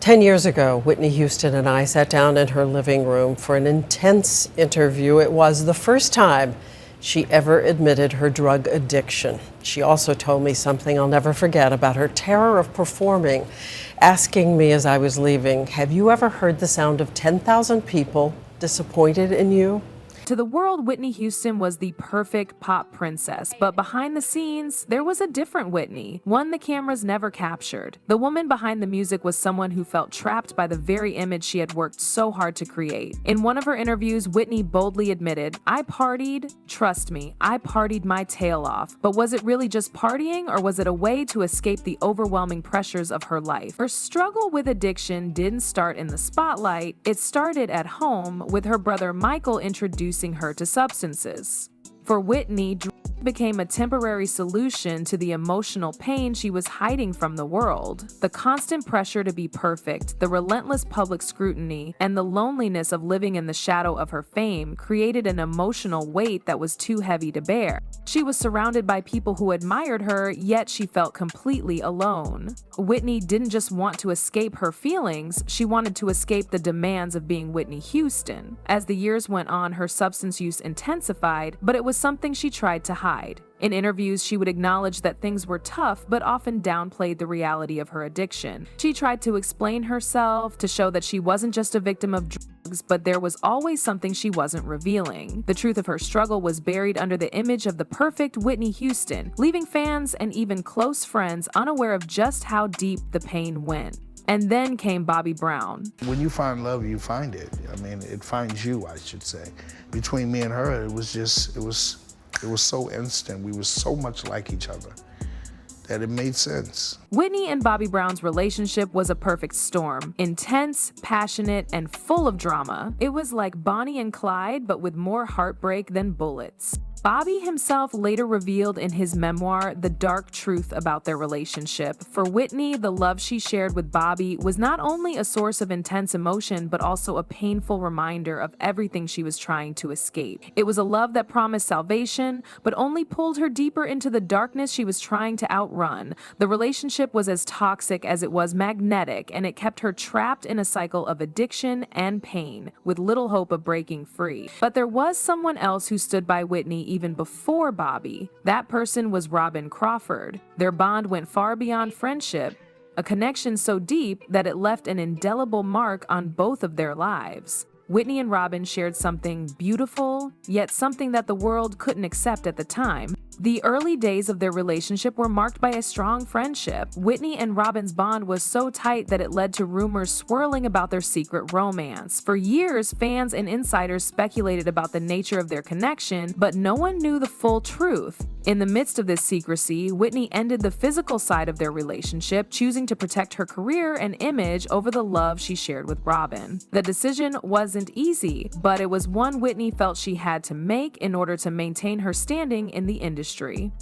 10 years ago, Whitney Houston and I sat down in her living room for an intense interview. It was the first time she ever admitted her drug addiction. She also told me something I'll never forget about her terror of performing, asking me as I was leaving, "Have you ever heard the sound of 10,000 people disappointed in you?" To the world, Whitney Houston was the perfect pop princess, but behind the scenes, there was a different Whitney, one the cameras never captured. The woman behind the music was someone who felt trapped by the very image she had worked so hard to create. In one of her interviews, Whitney boldly admitted, "I partied, trust me, I partied my tail off." But was it really just partying, or was it a way to escape the overwhelming pressures of her life? Her struggle with addiction didn't start in the spotlight, it started at home, with her brother Michael introducing her to substances. For Whitney, drugs became a temporary solution to the emotional pain she was hiding from the world. The constant pressure to be perfect, the relentless public scrutiny, and the loneliness of living in the shadow of her fame created an emotional weight that was too heavy to bear. She was surrounded by people who admired her, yet she felt completely alone. Whitney didn't just want to escape her feelings, she wanted to escape the demands of being Whitney Houston. As the years went on, her substance use intensified, but it was something she tried to hide. In interviews, she would acknowledge that things were tough, but often downplayed the reality of her addiction. She tried to explain herself, to show that she wasn't just a victim of drugs, but there was always something she wasn't revealing. The truth of her struggle was buried under the image of the perfect Whitney Houston, leaving fans and even close friends unaware of just how deep the pain went. And then came Bobbi Brown. When you find love, you find it. I mean, it finds you, I should say. Between me and her, it was so instant. We were so much like each other that it made sense. Whitney and Bobbi Brown's relationship was a perfect storm. Intense, passionate, and full of drama. It was like Bonnie and Clyde, but with more heartbreak than bullets. Bobby himself later revealed in his memoir the dark truth about their relationship. For Whitney, the love she shared with Bobby was not only a source of intense emotion, but also a painful reminder of everything she was trying to escape. It was a love that promised salvation, but only pulled her deeper into the darkness she was trying to outrun. The relationship was as toxic as it was magnetic, and it kept her trapped in a cycle of addiction and pain, with little hope of breaking free. But there was someone else who stood by Whitney even before Bobby. That person was Robin Crawford. Their bond went far beyond friendship, a connection so deep that it left an indelible mark on both of their lives. Whitney and Robin shared something beautiful, yet something that the world couldn't accept at the time. The early days of their relationship were marked by a strong friendship. Whitney and Robin's bond was so tight that it led to rumors swirling about their secret romance. For years, fans and insiders speculated about the nature of their connection, but no one knew the full truth. In the midst of this secrecy, Whitney ended the physical side of their relationship, choosing to protect her career and image over the love she shared with Robin. The decision wasn't easy, but it was one Whitney felt she had to make in order to maintain her standing in the industry.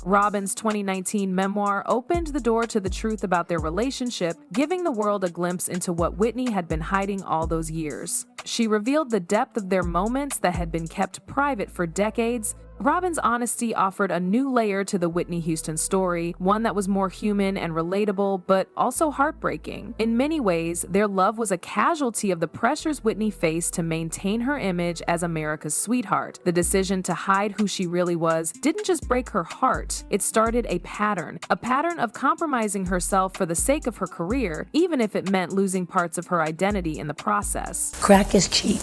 Robin's 2019 memoir opened the door to the truth about their relationship, giving the world a glimpse into what Whitney had been hiding all those years. She revealed the depth of their moments that had been kept private for decades. Robin's honesty offered a new layer to the Whitney Houston story, one that was more human and relatable, but also heartbreaking. In many ways, their love was a casualty of the pressures Whitney faced to maintain her image as America's sweetheart. The decision to hide who she really was didn't just break her heart, it started a pattern of compromising herself for the sake of her career, even if it meant losing parts of her identity in the process. Crack is cheap.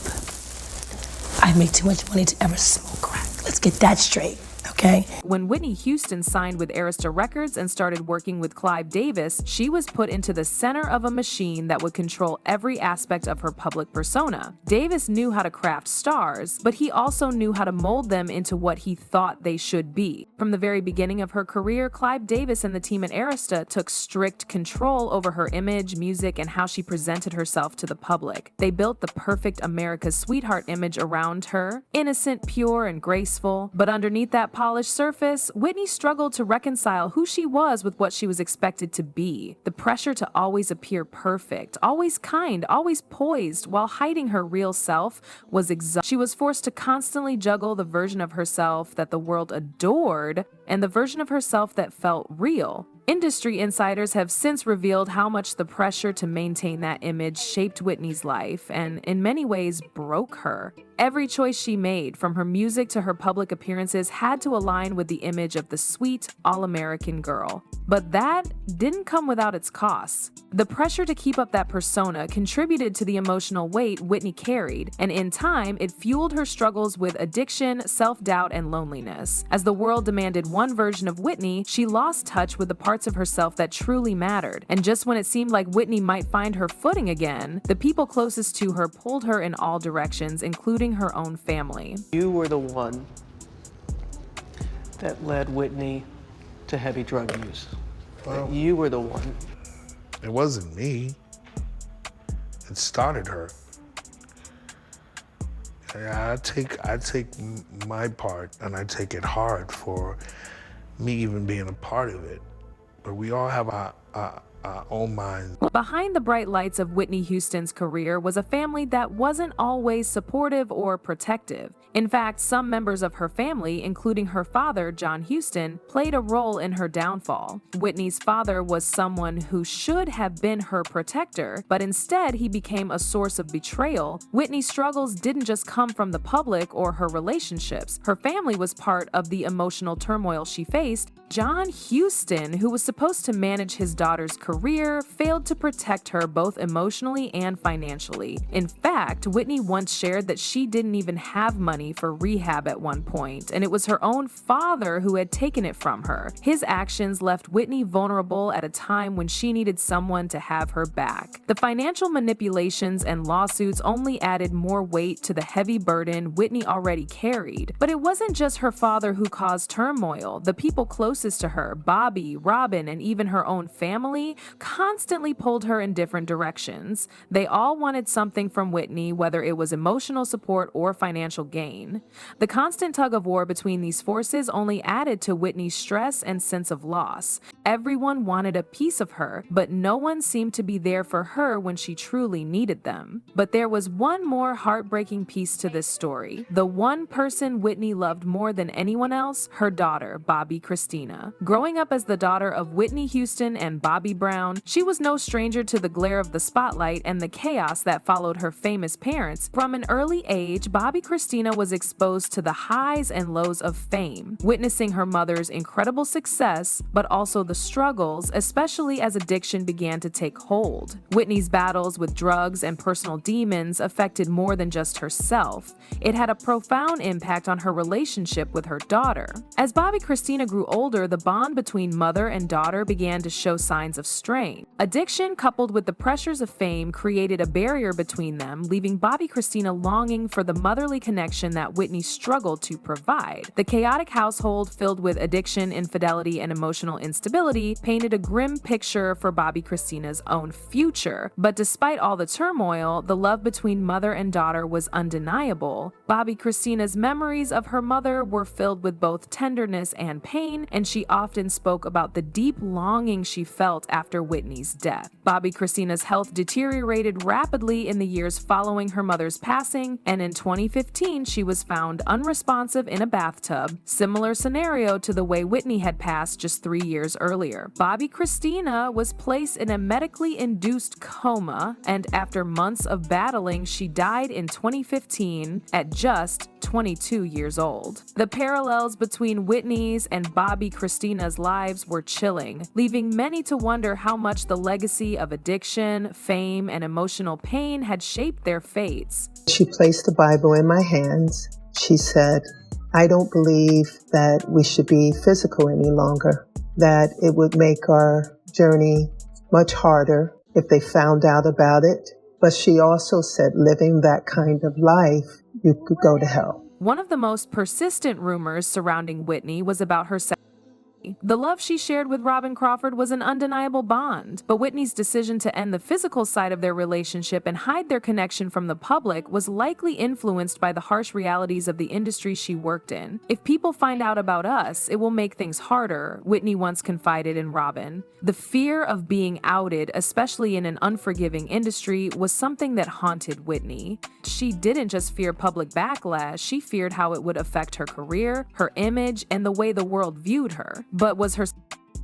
I make too much money to ever smoke crack. Let's get that straight, okay? When Whitney Houston signed with Arista Records and started working with Clive Davis, she was put into the center of a machine that would control every aspect of her public persona. Davis knew how to craft stars, but he also knew how to mold them into what he thought they should be. From the very beginning of her career, Clive Davis and the team at Arista took strict control over her image, music, and how she presented herself to the public. They built the perfect America's sweetheart image around her, innocent, pure, and graceful. But underneath that polished surface, Whitney struggled to reconcile who she was with what she was expected to be. The pressure to always appear perfect, always kind, always poised, while hiding her real self was exhausting. She was forced to constantly juggle the version of herself that the world adored and the version of herself that felt real. Industry insiders have since revealed how much the pressure to maintain that image shaped Whitney's life and, in many ways, broke her. Every choice she made, from her music to her public appearances, had to align with the image of the sweet, all-American girl. But that didn't come without its costs. The pressure to keep up that persona contributed to the emotional weight Whitney carried, and in time, it fueled her struggles with addiction, self-doubt, and loneliness. As the world demanded one version of Whitney, she lost touch with the parts of herself that truly mattered. And just when it seemed like Whitney might find her footing again, the people closest to her pulled her in all directions, including her own family. You were the one that led Whitney to heavy drug use. Well, You were the one. it wasn't me. It started her. Yeah, I take my part, and I take it hard for me even being a part of it. But we all have our own minds. Behind the bright lights of Whitney Houston's career was a family that wasn't always supportive or protective. In fact, some members of her family, including her father, John Houston, played a role in her downfall. Whitney's father was someone who should have been her protector, but instead he became a source of betrayal. Whitney's struggles didn't just come from the public or her relationships. Her family was part of the emotional turmoil she faced. John Houston, who was supposed to manage his daughter's career, failed to protect her both emotionally and financially. In fact, Whitney once shared that she didn't even have money for rehab at one point, and it was her own father who had taken it from her. His actions left Whitney vulnerable at a time when she needed someone to have her back. The financial manipulations and lawsuits only added more weight to the heavy burden Whitney already carried. But it wasn't just her father who caused turmoil. The people closest to her, Bobbi, Robin, and even her own family, constantly pulled her in different directions. They all wanted something from Whitney, whether it was emotional support or financial gain. The constant tug-of-war between these forces only added to Whitney's stress and sense of loss. Everyone wanted a piece of her, but no one seemed to be there for her when she truly needed them. But there was one more heartbreaking piece to this story. The one person Whitney loved more than anyone else, her daughter, Bobbi Kristina. Growing up as the daughter of Whitney Houston and Bobby Brown, she was no stranger to the glare of the spotlight and the chaos that followed her famous parents. From an early age, Bobbi Kristina was exposed to the highs and lows of fame, witnessing her mother's incredible success, but also the struggles, especially as addiction began to take hold. Whitney's battles with drugs and personal demons affected more than just herself. It had a profound impact on her relationship with her daughter. As Bobbi Kristina grew older, the bond between mother and daughter began to show signs of strain. Addiction, coupled with the pressures of fame, created a barrier between them, leaving Bobbi Kristina longing for the motherly connection that Whitney struggled to provide. The chaotic household, filled with addiction, infidelity, and emotional instability, painted a grim picture for Bobbi Kristina's own future. But despite all the turmoil, the love between mother and daughter was undeniable. Bobbi Kristina's memories of her mother were filled with both tenderness and pain, and she often spoke about the deep longing she felt after Whitney's death. Bobbi Kristina's health deteriorated rapidly in the years following her mother's passing, and in 2015 she was found unresponsive in a bathtub, similar scenario to the way Whitney had passed just 3 years earlier. Bobbi Kristina was placed in a medically induced coma, and after months of battling, she died in 2015 at just 22 years old. The parallels between Whitney's and Bobbi Kristina's lives were chilling, leaving many to wonder how much the legacy of addiction, fame, and emotional pain had shaped their fates. She placed the Bible in my hands. She said, "I don't believe that we should be physical any longer, that it would make our journey much harder if they found out about it." But she also said, living that kind of life, you could go to hell. One of the most persistent rumors surrounding Whitney was about her sexuality. The love she shared with Robin Crawford was an undeniable bond, but Whitney's decision to end the physical side of their relationship and hide their connection from the public was likely influenced by the harsh realities of the industry she worked in. "If people find out about us, it will make things harder," Whitney once confided in Robin. The fear of being outed, especially in an unforgiving industry, was something that haunted Whitney. She didn't just fear public backlash, she feared how it would affect her career, her image, and the way the world viewed her. But was her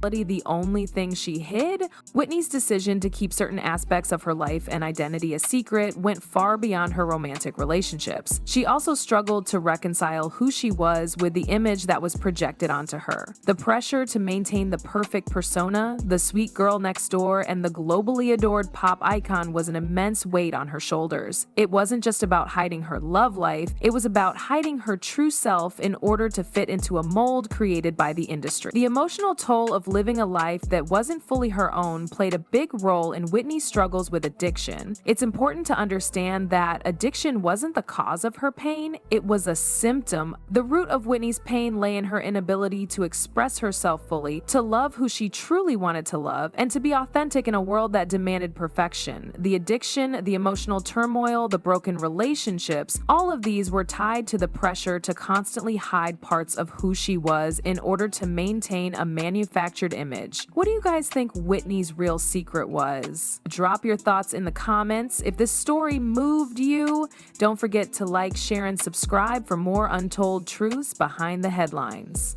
the only thing she hid? Whitney's decision to keep certain aspects of her life and identity a secret went far beyond her romantic relationships. She also struggled to reconcile who she was with the image that was projected onto her. The pressure to maintain the perfect persona, the sweet girl next door, and the globally adored pop icon was an immense weight on her shoulders. It wasn't just about hiding her love life, it was about hiding her true self in order to fit into a mold created by the industry. The emotional toll of living a life that wasn't fully her own played a big role in Whitney's struggles with addiction. It's important to understand that addiction wasn't the cause of her pain, it was a symptom. The root of Whitney's pain lay in her inability to express herself fully, to love who she truly wanted to love, and to be authentic in a world that demanded perfection. The addiction, the emotional turmoil, the broken relationships, all of these were tied to the pressure to constantly hide parts of who she was in order to maintain a manufactured image. What do you guys think Whitney's real secret was? Drop your thoughts in the comments. If this story moved you, don't forget to like, share, and subscribe for more untold truths behind the headlines.